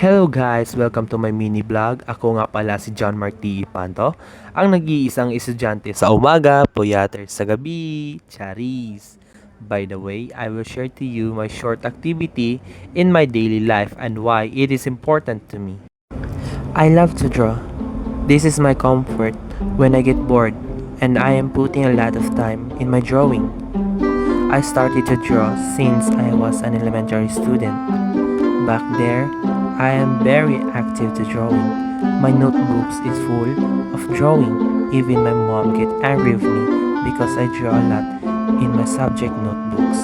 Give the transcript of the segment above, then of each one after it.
Hello guys! Welcome to my mini vlog. Ako nga pala si John Marti Ipanto, ang nag-iisang estudyante sa umaga, puyater sa gabi, charis. By the way, I will share to you my short activity in my daily life and why it is important to me. I love to draw. This is my comfort when I get bored and I am putting a lot of time in my drawing. I started to draw since I was an elementary student. Back there, I am very active to drawing. My notebooks is full of drawing. Even my mom get angry with me because I draw a lot in my subject notebooks.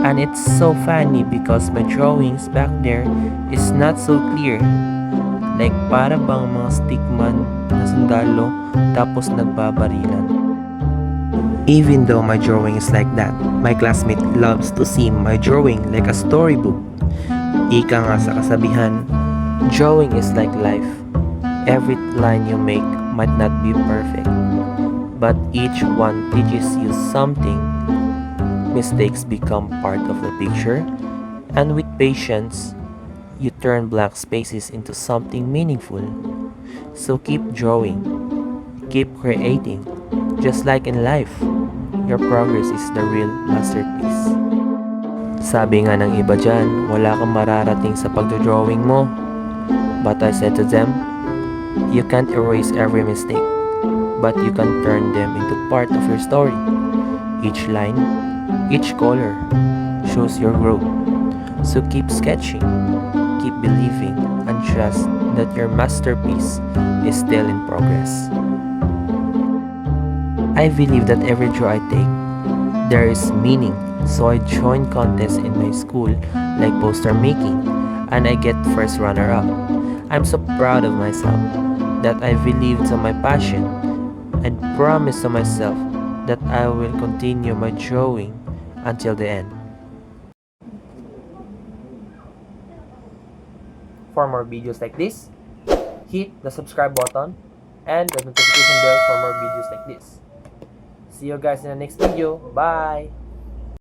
And it's so funny because my drawings back there is not so clear. Like para bang mga stickman na sundalo tapos nagbabarilan. Even though my drawing is like that, my classmate loves to see my drawing like a storybook. Ika nga sa kasabihan, drawing is like life. Every line you make might not be perfect, but each one teaches you something. Mistakes become part of the picture, and with patience, you turn blank spaces into something meaningful. So keep drawing, keep creating. Just like in life, your progress is the real masterpiece. Sabi nga ng iba dyan, wala kang mararating sa pagdodrawing mo. But I said to them, you can't erase every mistake, but you can turn them into part of your story. Each line, each color, shows your growth. So keep sketching, keep believing, and trust that your masterpiece is still in progress. I believe that every draw I take, there is meaning. So I joined contests in my school like poster making and I get first runner-up. I'm so proud of myself that I believed in my passion and promised to myself that I will continue my drawing until the end. For more videos like this, hit the subscribe button and the notification bell for more videos like this. See you guys in the next video. Bye!